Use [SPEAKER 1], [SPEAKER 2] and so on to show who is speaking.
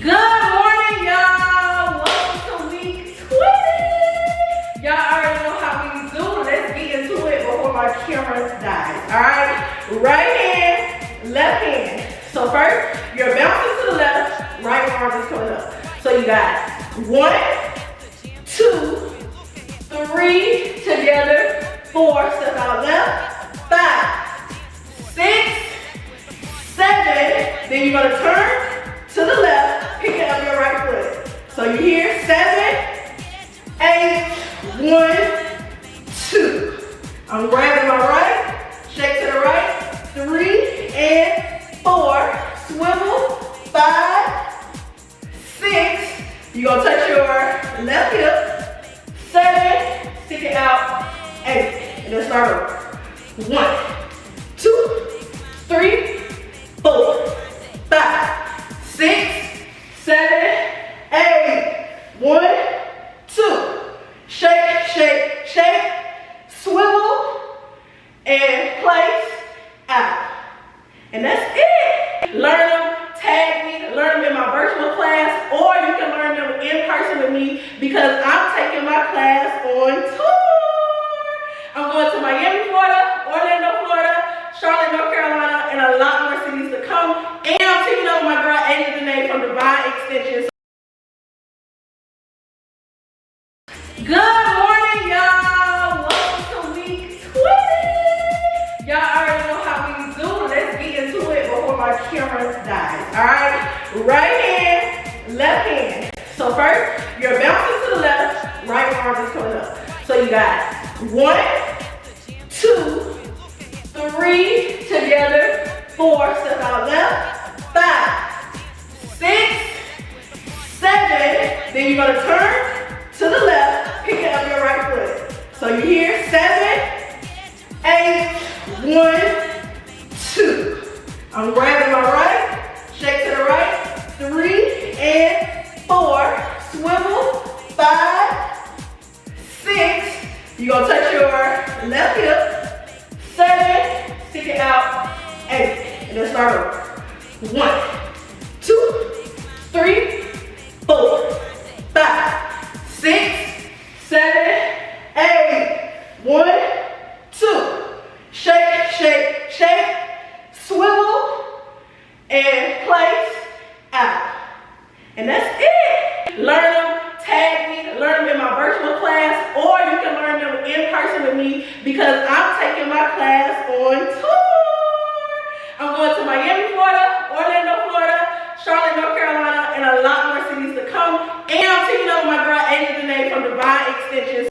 [SPEAKER 1] Good morning, y'all. Welcome to week 20. Y'all already know how we do. Let's get into it before my camera dies. All right, right hand, left hand. So first, you're bouncing to the left, right arm is coming up. So you got 1, 2, 3 together, 4, step out left, 5, 6, 7. Then you're gonna turn to the left, picking up your right foot. So you hear 7, 8, 1, 2. I'm grabbing my right, shake to the right, 3 and 4, swivel, 5, 6. You're gonna touch your left hip, 7, stick it out, 8. And then start over. 1, 2, 3, 4, 5, 6, 7, 8. 1, 2. Shake, shake, shake. Swivel and place out. And that's it. Learn them, tag me, learn them in my virtual class, or you can learn them in person with me because I'm taking my class on tour. I'm going to Miami, Florida, Orlando, Florida, Charlotte, North Carolina, and a lot more cities to come. And I'm teaming up with my girl Amy Danae from Divine Extensions. Good morning, y'all. Welcome to week 20. Y'all already know how we do. Let's get into it before my camera dies. All right, right hand, left hand. So first, you're bouncing to the left, right arm is coming up. So you got 1, 2, 3 together, 4, step out left, 5, 6, 7. Then you're gonna turn to the left, picking up your right foot. So you hear 7, 8, 1, 2. I'm grabbing my right, shake to the right, 3 and 4, swivel, 5, 6. You're gonna touch your left hip, 7, stick it out, 8. And then start over. 1, 2, 3, 4, 5, 6, 7, 8. 1, 2. Shake, shake, shake. Swivel and place out. And that's it. Learn them, tag me, learn them in my virtual class, or you can learn them in person with me because I'm taking my class on tour. I'm going to Miami, Florida, Orlando, Florida, Charlotte, North Carolina, and a lot more cities to come. And I'm